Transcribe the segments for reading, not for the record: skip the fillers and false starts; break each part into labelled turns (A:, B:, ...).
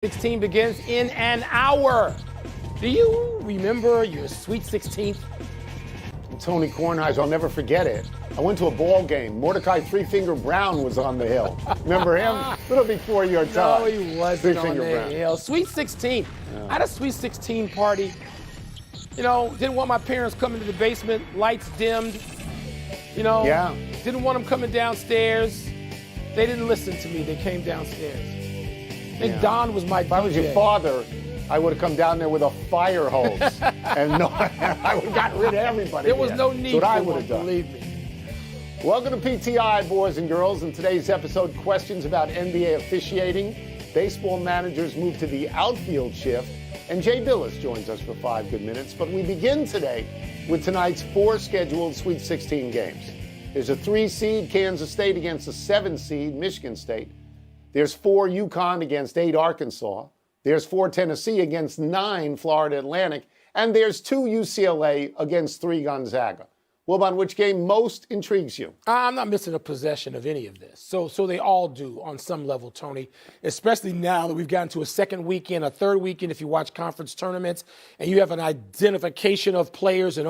A: 16 begins in an hour. Do you remember your Sweet 16th?
B: Tony Kornheiser, I'll never forget it. I went to a ball game. Mordecai Three Finger Brown was on the hill. Remember him? A little before your time.
A: No, he wasn't on the
B: Brown.
A: hill. Sweet 16. Yeah. I had a Sweet 16 party. You know, didn't want my parents coming to the basement, lights dimmed. You know, didn't want them coming downstairs. They didn't listen to me. They came downstairs. I think Don was my DJ.
B: If I was your father, I would have come down there with a fire hose. And no, I would have gotten rid of everybody.
A: There was no need
B: for
A: I
B: would have done.
A: Believe me.
B: Welcome to PTI, boys and girls. In today's episode, questions about NBA officiating, baseball managers move to the outfield shift, and Jay Billis joins us for 5 good minutes. But we begin today with tonight's 4 scheduled Sweet 16 games. There's a 3 seed, Kansas State, against a 7 seed, Michigan State. There's 4 UConn against 8 Arkansas. There's 4 Tennessee against 9 Florida Atlantic. And there's 2 UCLA against 3 Gonzaga. Wibon, which game most intrigues you?
A: I'm not missing a possession of any of this. So they all do on some level, Tony, especially now that we've gotten to a second weekend, a third weekend if you watch conference tournaments, and you have an identification of players and,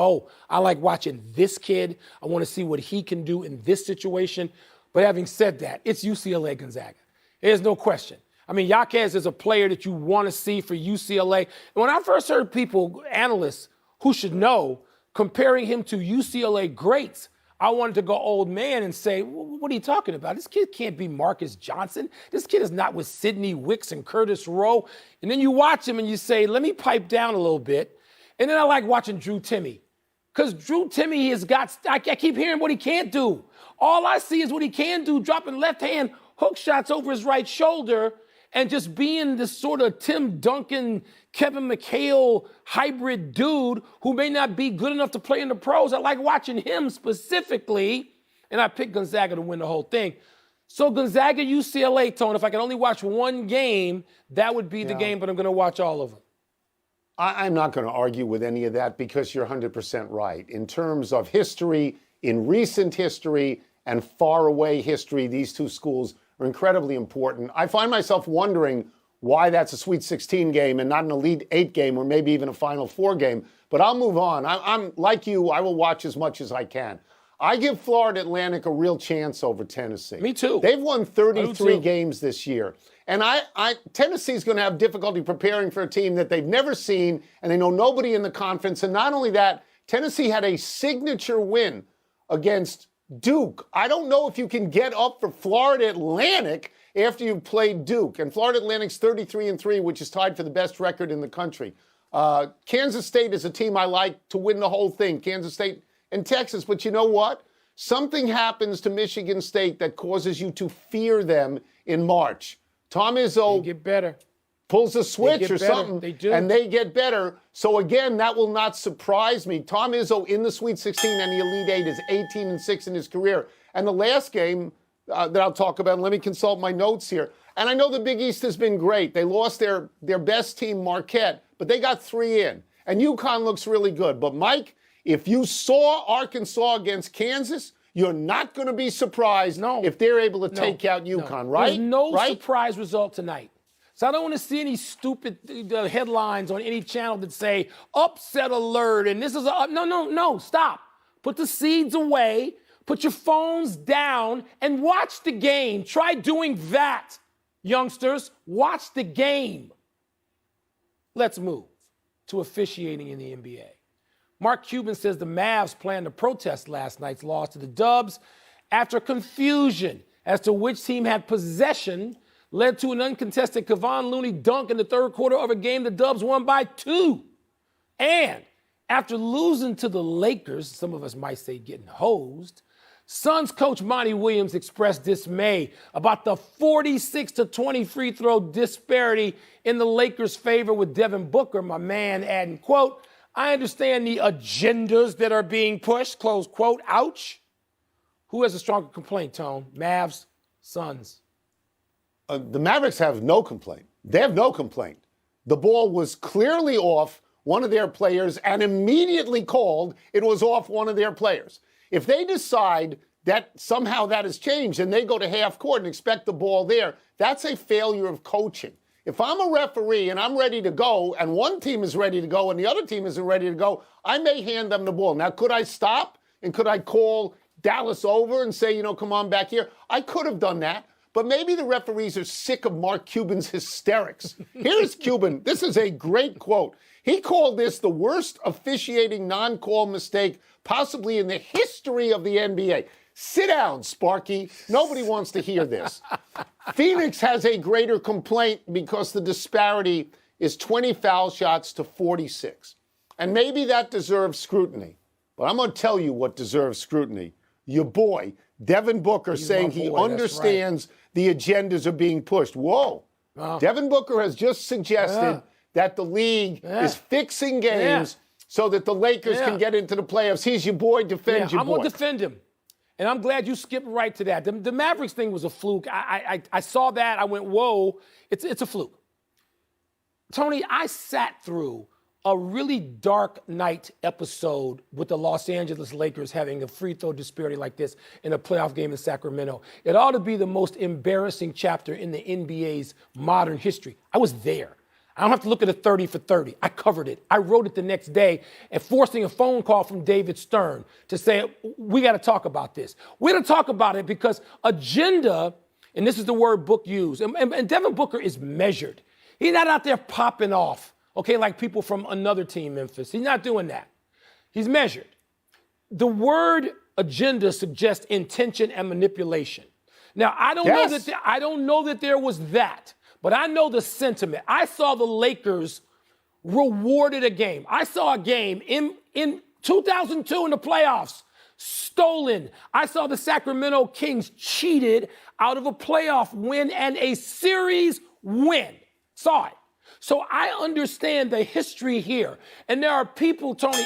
A: I like watching this kid. I want to see what he can do in this situation. But having said that, it's UCLA Gonzaga. There's no question. I mean, Jaquez is a player that you want to see for UCLA. And when I first heard people, analysts who should know, comparing him to UCLA greats, I wanted to go old man and say, what are you talking about? This kid can't be Marcus Johnson. This kid is not with Sidney Wicks and Curtis Rowe. And then you watch him and you say, let me pipe down a little bit. And then I like watching Drew Timme. Because Drew Timme has got, I keep hearing what he can't do. All I see is what he can do, dropping left hand hook shots over his right shoulder and just being this sort of Tim Duncan, Kevin McHale hybrid dude who may not be good enough to play in the pros. I like watching him specifically, and I picked Gonzaga to win the whole thing. So Gonzaga, UCLA, Tone, if I can only watch one game, that would be the game, but I'm going to watch all of them.
B: I'm not going to argue with any of that because you're 100% right. In terms of history, in recent history and far away history, these two schools are incredibly important. I find myself wondering why that's a Sweet 16 game and not an Elite 8 game or maybe even a Final 4 game. But I'll move on. I'm like you, I will watch as much as I can. I give Florida Atlantic a real chance over Tennessee.
A: Me too.
B: They've won 33 games this year. And Tennessee's going to have difficulty preparing for a team that they've never seen, and they know nobody in the conference. And not only that, Tennessee had a signature win against Duke. I don't know if you can get up for Florida Atlantic after you've played Duke. And Florida Atlantic's 33-3, which is tied for the best record in the country. Kansas State is a team I like to win the whole thing. Kansas State and Texas. But you know what? Something happens to Michigan State that causes you to fear them in March. Tom Izzo
A: get better.
B: Pulls a switch or something,
A: they do.
B: And they get better. So again, that will not surprise me. Tom Izzo in the Sweet 16 and the Elite 8 is 18-6 in his career. And the last game that I'll talk about, and let me consult my notes here. And I know the Big East has been great. They lost their best team, Marquette, but they got 3 in. And UConn looks really good. But Mike, if you saw Arkansas against Kansas, you're not going to be surprised if they're able to take out UConn, right?
A: There's no surprise result tonight. So I don't want to see any stupid headlines on any channel that say upset alert and this is no, stop. Put the seeds away, put your phones down and watch the game. Try doing that, youngsters. Watch the game. Let's move to officiating in the NBA. Mark Cuban says the Mavs planned to protest last night's loss to the Dubs after confusion as to which team had possession led to an uncontested Kevon Looney dunk in the third quarter of a game the Dubs won by 2. And after losing to the Lakers, some of us might say getting hosed, Suns coach Monty Williams expressed dismay about the 46-20 free throw disparity in the Lakers' favor with Devin Booker, my man, adding, quote, I understand the agendas that are being pushed, close quote, ouch. Who has a stronger complaint, Tone? Mavs, Suns?
B: The Mavericks have no complaint. They have no complaint. The ball was clearly off one of their players and immediately called it was off one of their players. If they decide that somehow that has changed and they go to half court and expect the ball there, that's a failure of coaching. If I'm a referee and I'm ready to go, and one team is ready to go and the other team isn't ready to go, I may hand them the ball. Now, could I stop and could I call Dallas over and say, come on back here? I could have done that. But maybe the referees are sick of Mark Cuban's hysterics. Here's Cuban. This is a great quote. He called this the worst officiating non-call mistake possibly in the history of the NBA. Sit down, Sparky. Nobody wants to hear this. Phoenix has a greater complaint because the disparity is 20 foul shots to 46. And maybe that deserves scrutiny. But I'm going to tell you what deserves scrutiny. Your boy, Devin Booker, saying he understands the agendas are being pushed. Whoa. Devin Booker has just suggested that the league is fixing games so that the Lakers can get into the playoffs. He's your boy. Defend your boy.
A: I'm going to defend him. And I'm glad you skipped right to that. The Mavericks thing was a fluke. I saw that. I went, whoa, it's a fluke. Tony, I sat through a really dark night episode with the Los Angeles Lakers having a free throw disparity like this in a playoff game in Sacramento. It ought to be the most embarrassing chapter in the NBA's modern history. I was there. I don't have to look at a 30 for 30. I covered it. I wrote it the next day and forcing a phone call from David Stern to say, we got to talk about this. We're going to talk about it because agenda, and this is the word Book used, and Devin Booker is measured. He's not out there popping off, okay, like people from another team, Memphis. He's not doing that. He's measured. The word agenda suggests intention and manipulation. Now, I don't know that there was that. But I know the sentiment. I saw the Lakers rewarded a game. I saw a game in 2002 in the playoffs stolen. I saw the Sacramento Kings cheated out of a playoff win and a series win. Saw it. So I understand the history here. And there are people, Tony,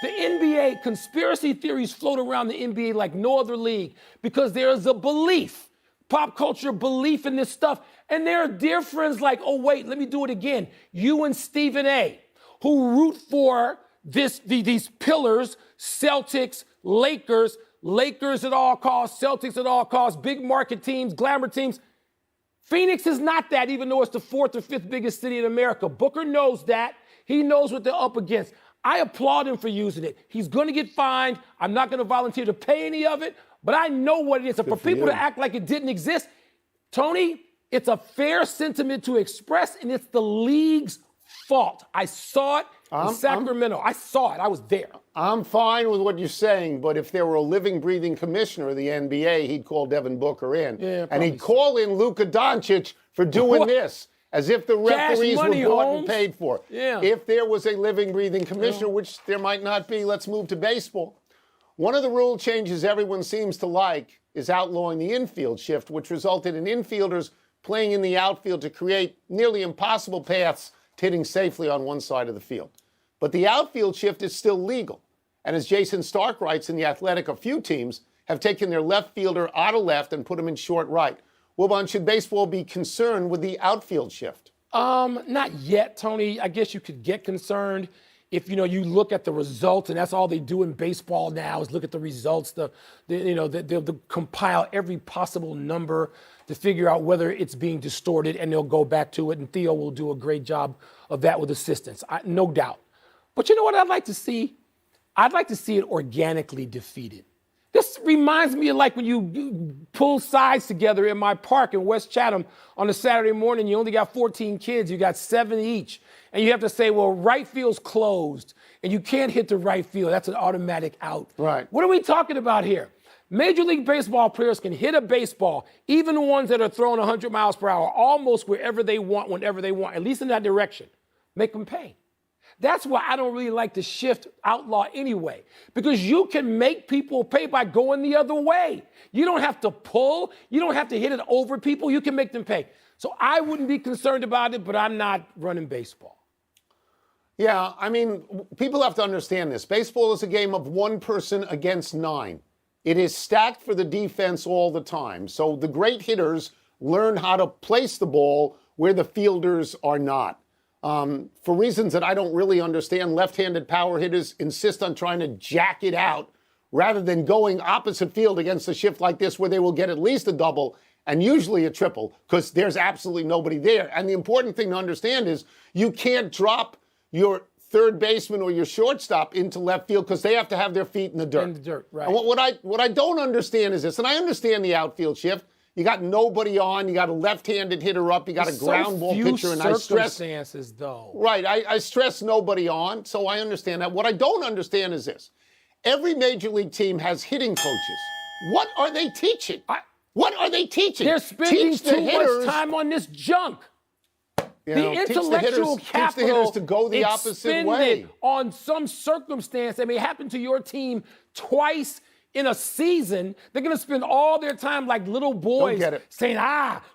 A: the NBA, conspiracy theories float around the NBA like no other league because there is a belief, pop culture belief in this stuff. And there are dear friends like, oh, wait, let me do it again. You and Stephen A., who root for these pillars, Celtics, Lakers at all costs, Celtics at all costs, big market teams, glamour teams. Phoenix is not that, even though it's the fourth or fifth biggest city in America. Booker knows that. He knows what they're up against. I applaud him for using it. He's going to get fined. I'm not going to volunteer to pay any of it, but I know what it is. And for people to act like it didn't exist, Tony, it's a fair sentiment to express, and it's the league's fault. I saw it in Sacramento. I saw it. I was there.
B: I'm fine with what you're saying, but if there were a living, breathing commissioner of the NBA, he'd call Devin Booker in.
A: Yeah,
B: and he'd call in Luka Doncic for doing this, as if the referees were bought and paid for.
A: Yeah.
B: If there was a living, breathing commissioner, which there might not be, let's move to baseball. One of the rule changes everyone seems to like is outlawing the infield shift, which resulted in infielders playing in the outfield to create nearly impossible paths to hitting safely on one side of the field. But the outfield shift is still legal. And as Jason Stark writes in The Athletic, a few teams have taken their left fielder out of left and put him in short right. Wibon, should baseball be concerned with the outfield shift?
A: Not yet, Tony. I guess you could get concerned if, you look at the results, and that's all they do in baseball now is look at the results. They'll compile every possible number to figure out whether it's being distorted, and they'll go back to it, and Theo will do a great job of that with assistance, no doubt. But you know what I'd like to see? I'd like to see it organically defeated. This reminds me of like when you pull sides together in my park in West Chatham on a Saturday morning. You only got 14 kids. You got 7 each. And you have to say, well, right field's closed, and you can't hit the right field. That's an automatic out.
B: Right.
A: What are we talking about here? Major League Baseball players can hit a baseball, even the ones that are throwing 100 miles per hour, almost wherever they want, whenever they want, at least in that direction. Make them pay. That's why I don't really like the shift outlaw anyway, because you can make people pay by going the other way. You don't have to pull. You don't have to hit it over people. You can make them pay. So I wouldn't be concerned about it, but I'm not running baseball.
B: Yeah, I mean, people have to understand this. Baseball is a game of one person against 9. It is stacked for the defense all the time. So the great hitters learn how to place the ball where the fielders are not. For reasons that I don't really understand, left-handed power hitters insist on trying to jack it out rather than going opposite field against a shift like this where they will get at least a double and usually a triple because there's absolutely nobody there. And the important thing to understand is you can't drop your third baseman or your shortstop into left field because they have to have their feet in the dirt.
A: In the dirt, right.
B: And what I don't understand is this, and I understand the outfield shift. You got nobody on. You got a left-handed hitter up. You got a ground ball pitcher, and I stress
A: circumstances, though.
B: Right, I stress nobody on, so I understand that. What I don't understand is this: every major league team has hitting coaches. What are they teaching? What are they teaching?
A: They're spending
B: Teach the
A: too
B: hitters,
A: much time on this junk.
B: you know,
A: The intellectual
B: teach
A: capital
B: the hitters to go the opposite way.
A: on some circumstance that may happen to your team twice in a season. They're going to spend all their time like little boys saying,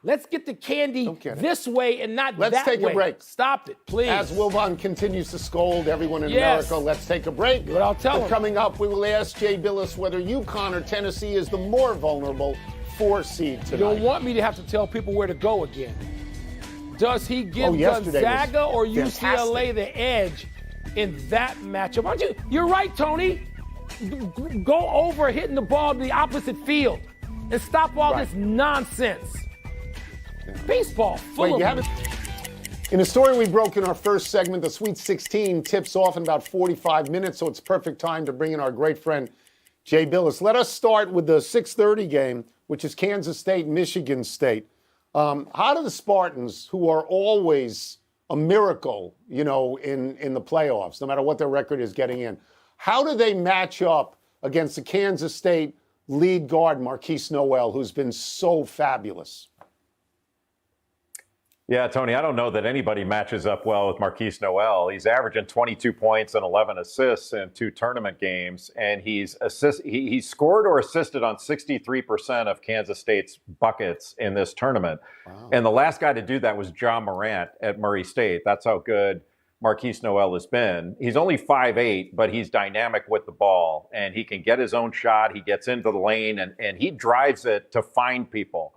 A: let's get the candy this way and not that way.
B: Let's take a break.
A: Stop it, please.
B: As Wibon continues to scold everyone in America, let's take a break.
A: But I'll tell him.
B: Coming up, we will ask Jay Billis whether UConn or Tennessee is the more vulnerable 4 seed tonight.
A: You don't want me to have to tell people where to go again. Does he give Gonzaga or UCLA the edge in that matchup? You're right, Tony. Go over hitting the ball to the opposite field and stop all this nonsense. Baseball full of it.
B: In a story we broke in our first segment, the Sweet 16 tips off in about 45 minutes, so it's perfect time to bring in our great friend Jay Billis. Let us start with the 6:30 game, which is Kansas State, Michigan State. How do the Spartans, who are always a miracle, you know, in the playoffs, no matter what their record is getting in, how do they match up against the Kansas State lead guard, Marquise Noel, who's been so fabulous?
C: Yeah, Tony, I don't know that anybody matches up well with Marquise Noel. He's averaging 22 points and 11 assists in 2 tournament games, and he's scored or assisted on 63% of Kansas State's buckets in this tournament. Wow. And the last guy to do that was John Morant at Murray State. That's how good Marquise Noel has been. He's only 5'8", but he's dynamic with the ball, and he can get his own shot. He gets into the lane, and he drives it to find people.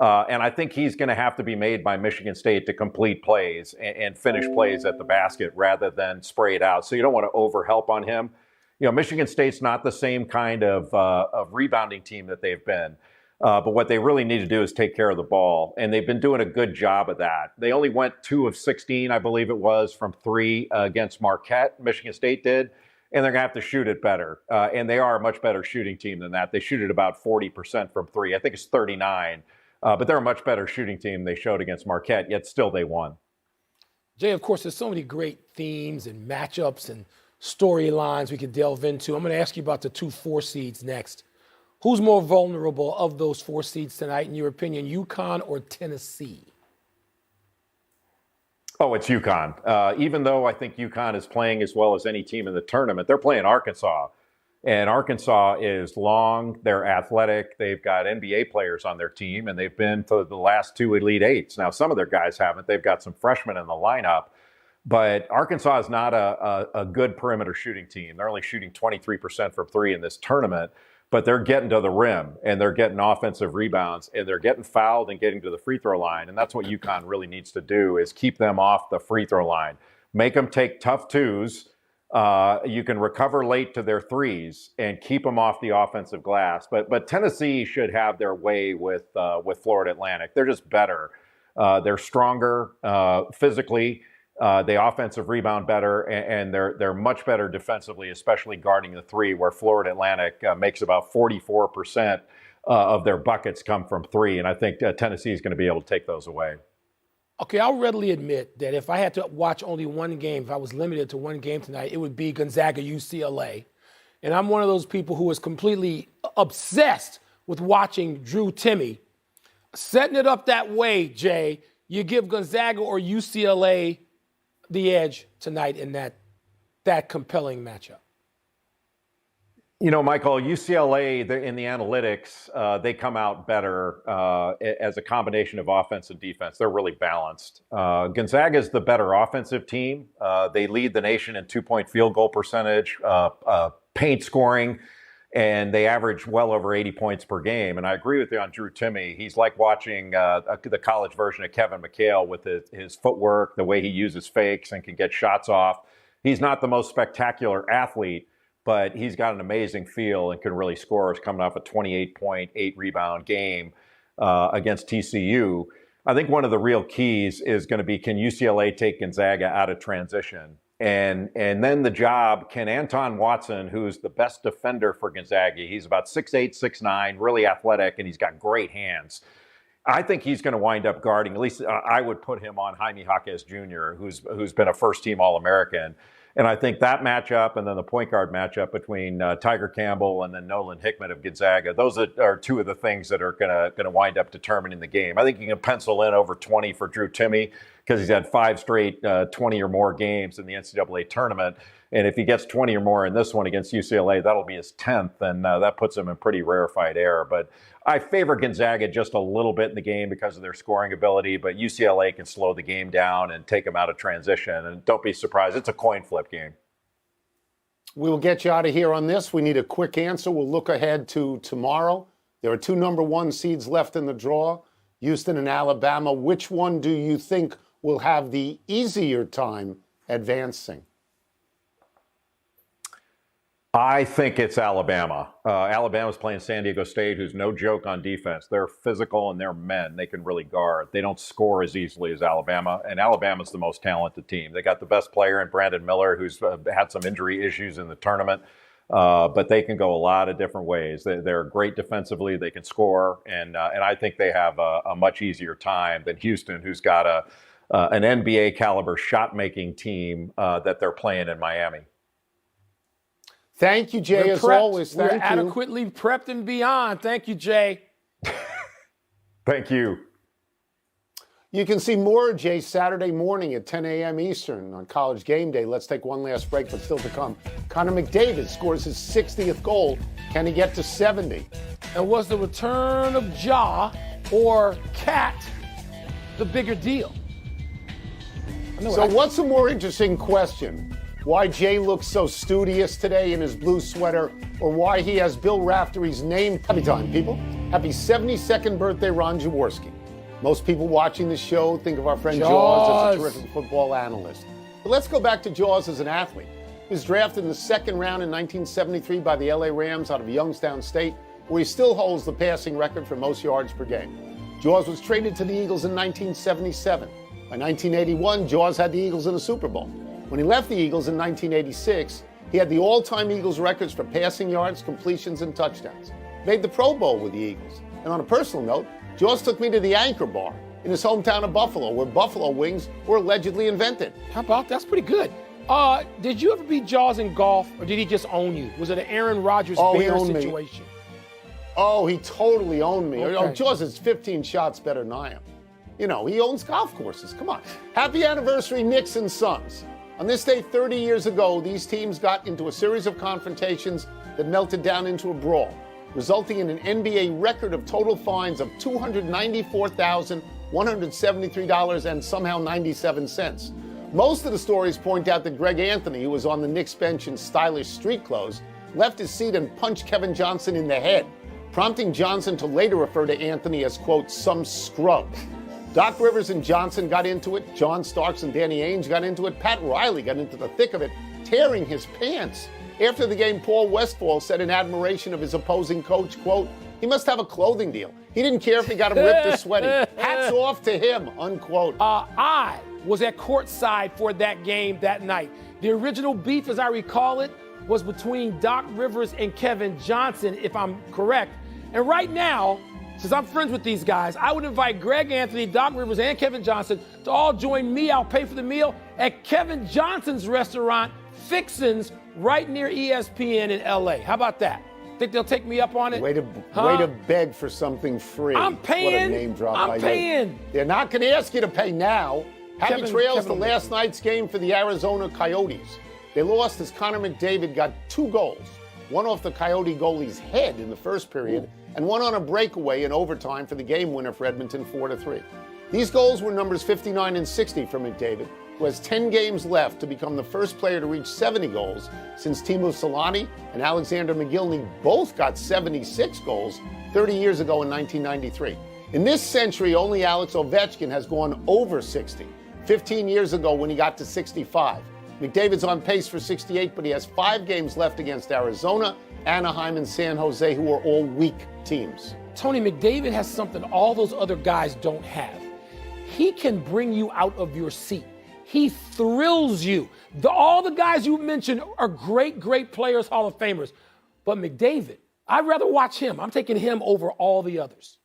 C: And I think he's going to have to be made by Michigan State to complete plays and finish plays at the basket rather than spray it out. So you don't want to overhelp on him. You know, Michigan State's not the same kind of rebounding team that they've been. But what they really need to do is take care of the ball. And they've been doing a good job of that. They only went 2 of 16, I believe it was, from 3 against Marquette. Michigan State did. And they're going to have to shoot it better. And they are a much better shooting team than that. They shoot it about 40% from 3. I think it's 39. But they're a much better shooting team they showed against Marquette, yet still they won.
A: Jay, of course, there's so many great themes and matchups and storylines we could delve into. I'm going to ask you about the 2 4 seeds next. Who's more vulnerable of those 4 seeds tonight, in your opinion, UConn or Tennessee?
C: Oh, it's UConn. Even though I think UConn is playing as well as any team in the tournament, they're playing Arkansas. And Arkansas is long, they're athletic, they've got NBA players on their team, and they've been to the last 2 Elite Eights. Now, some of their guys haven't. They've got some freshmen in the lineup. But Arkansas is not a good perimeter shooting team. They're only shooting 23% from 3 in this tournament. But they're getting to the rim, and they're getting offensive rebounds, and they're getting fouled and getting to the free throw line. And that's what UConn really needs to do, is keep them off the free throw line. Make them take tough 2s. You can recover late to their 3s and keep them off the offensive glass. But Tennessee should have their way with Florida Atlantic. They're just better. They're stronger physically. They offensive rebound better, and they're much better defensively, especially guarding the 3, where Florida Atlantic makes about 44% of their buckets come from 3. And I think Tennessee is going to be able to take those away.
A: Okay, I'll readily admit that if I had to watch only one game, if I was limited to one game tonight, it would be Gonzaga UCLA. And I'm one of those people who is completely obsessed with watching Drew Timme. Setting it up that way, Jay, you give Gonzaga or UCLA the edge tonight in that compelling matchup.
C: You know, Michael, UCLA, in the analytics, they come out better as a combination of offense and defense. They're really balanced. Gonzaga is the better offensive team. They lead the nation in 2-point field goal percentage, paint scoring, and they average well over 80 points per game. And I agree with you on Drew Timme. He's like watching the college version of Kevin McHale with his footwork, the way he uses fakes and can get shots off. He's not the most spectacular athlete, but he's got an amazing feel and can really score. He's coming off a 28-point, 8-rebound game. against TCU. I think one of the real keys is going to be, can UCLA take Gonzaga out of transition? And then the job, can Anton Watson, who's the best defender for Gonzaga, he's about 6'8", 6'9", really athletic, and he's got great hands. I think he's going to wind up guarding, at least I would put him on Jaime Jaquez Jr., who's been a first-team All-American. And I think that matchup and then the point guard matchup between Tiger Campbell and then Nolan Hickman of Gonzaga, those are two of the things that are going to wind up determining the game. I think you can pencil in over 20 for Drew Timme because he's had 5 straight 20 or more games in the NCAA tournament. And if he gets 20 or more in this one against UCLA, that'll be his 10th, and that puts him in pretty rarefied air. But I favor Gonzaga just a little bit in the game because of their scoring ability, but UCLA can slow the game down and take them out of transition. And don't be surprised, it's a coin flip game.
B: We will get you out of here on this. We need a quick answer. We'll look ahead to tomorrow. There are 2 number 1 seeds left in the draw, Houston and Alabama. Which one do you think will have the easier time advancing?
C: I think it's Alabama. Alabama's playing San Diego State, who's no joke on defense. They're physical and they're men. They can really guard. They don't score as easily as Alabama, and Alabama's the most talented team. They got the best player in Brandon Miller, who's had some injury issues in the tournament, but they can go a lot of different ways. They're great defensively. They can score, and I think they have a much easier time than Houston, who's got an NBA caliber shot-making team that they're playing in Miami.
B: Thank you, Jay,
A: We're
B: as
A: prepped.
B: always.
A: We're
B: Thank you.
A: adequately prepped and beyond. Thank you, Jay.
C: Thank you.
B: You can see more of Jay Saturday morning at 10 a.m. Eastern on College Game Day. Let's take one last break, but still to come. Connor McDavid scores his 60th goal. Can he get to 70?
A: And was the return of Ja or Cat the bigger deal?
B: So what's a more interesting question? Why Jay looks so studious today in his blue sweater, or why he has Bill Raftery's name? Happy time, people. Happy 72nd birthday, Ron Jaworski. Most people watching the show think of our friend Jaws as a terrific football analyst. But let's go back to Jaws as an athlete. He was drafted in the 2nd round in 1973 by the LA Rams out of Youngstown State, where he still holds the passing record for most yards per game. Jaws was traded to the Eagles in 1977. By 1981, Jaws had the Eagles in the Super Bowl. When he left the Eagles in 1986, he had the all-time Eagles records for passing yards, completions, and touchdowns. Made the Pro Bowl with the Eagles. And on a personal note, Jaws took me to the Anchor Bar in his hometown of Buffalo, where buffalo wings were allegedly invented.
A: How about that's pretty good. Did you ever beat Jaws in golf, or did he just own you? Was it an Aaron Rodgers Bear situation?
B: Oh, he totally owned me.
A: Okay.
B: Oh, Jaws is 15 shots better than I am. You know, he owns golf courses. Come on. Happy anniversary, Knicks and Suns. On this day 30 years ago, these teams got into a series of confrontations that melted down into a brawl, resulting in an NBA record of total fines of $294,173 and somehow 97 cents. Most of the stories point out that Greg Anthony, who was on the Knicks bench in stylish street clothes, left his seat and punched Kevin Johnson in the head, prompting Johnson to later refer to Anthony as, quote, some scrub. Doc Rivers and Johnson got into it. John Starks and Danny Ainge got into it. Pat Riley got into the thick of it, tearing his pants. After the game, Paul Westphal said in admiration of his opposing coach, quote, he must have a clothing deal. He didn't care if he got him ripped or sweaty. Hats off to him, unquote.
A: I was at courtside for that game that night. The original beef, as I recall it, was between Doc Rivers and Kevin Johnson, if I'm correct. And right now, since I'm friends with these guys, I would invite Greg Anthony, Doc Rivers, and Kevin Johnson to all join me. I'll pay for the meal at Kevin Johnson's restaurant, Fixin's, right near ESPN in LA. How about that? Think they'll take me up on it?
B: Way to beg for something free.
A: I'm paying.
B: What a name drop by
A: I'm paying.
B: They're not going to ask you to pay now. Happy trails to last night's game for the Arizona Coyotes. They lost as Connor McDavid got 2 goals. One off the Coyote goalie's head in the first period, and one on a breakaway in overtime for the game winner for Edmonton, 4-3. These goals were numbers 59 and 60 for McDavid, who has 10 games left to become the first player to reach 70 goals since Teemu Selanne and Alexander McGillney both got 76 goals 30 years ago in 1993. In this century, only Alex Ovechkin has gone over 60, 15 years ago when he got to 65. McDavid's on pace for 68, but he has 5 games left against Arizona, Anaheim, and San Jose, who are all weak teams.
A: Tony, McDavid has something all those other guys don't have. He can bring you out of your seat. He thrills you. All the guys you mentioned are great, great players, Hall of Famers. But McDavid, I'd rather watch him. I'm taking him over all the others.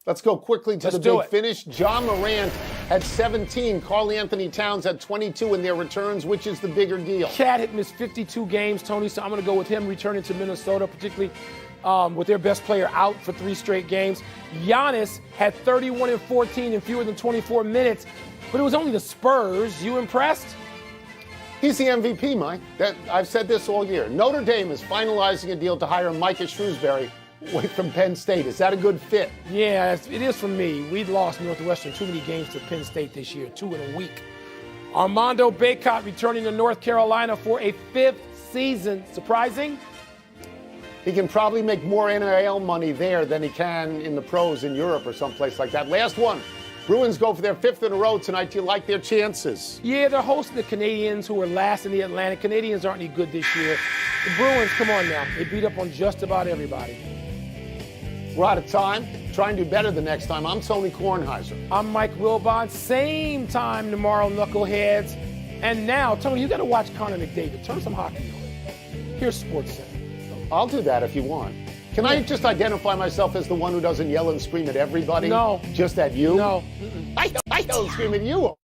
B: Let's go quickly to the big finish. John Morant had 17. Karl Anthony Towns had 22 in their returns. Which is the bigger deal?
A: Cat had missed 52 games, Tony, so I'm going to go with him returning to Minnesota, particularly with their best player out for 3 straight games. Giannis had 31 and 14 in fewer than 24 minutes, but it was only the Spurs. You impressed?
B: He's the MVP, Mike. I've said this all year. Notre Dame is finalizing a deal to hire Micah Shrewsbury from Penn State. Is that a good fit?
A: Yeah, it is for me. We'd lost Northwestern too many games to Penn State this year, 2 in a week. Armando Bacot returning to North Carolina for a 5th season. Surprising?
B: He can probably make more NIL money there than he can in the pros in Europe or someplace like that. Last one. Bruins go for their 5th in a row tonight. Do you like their chances?
A: Yeah, they're hosting the Canadians, who are last in the Atlantic. Canadians aren't any good this year. The Bruins, come on now. They beat up on just about everybody.
B: We're out of time. Try and do better the next time. I'm Tony Kornheiser.
A: I'm Mike Wilbon. Same time tomorrow, knuckleheads. And now, Tony, you got to watch Connor McDavid. Turn some hockey on. Here's SportsCenter.
B: I'll do that if you want. Can I just identify myself as the one who doesn't yell and scream at everybody?
A: No.
B: Just at you?
A: No.
B: I don't scream at you.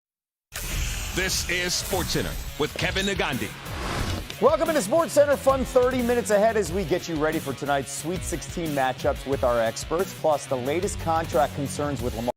D: This is SportsCenter with Kevin Nagandi.
E: Welcome into SportsCenter. Fun 30 minutes ahead as we get you ready for tonight's Sweet 16 matchups with our experts, plus the latest contract concerns with Lamar.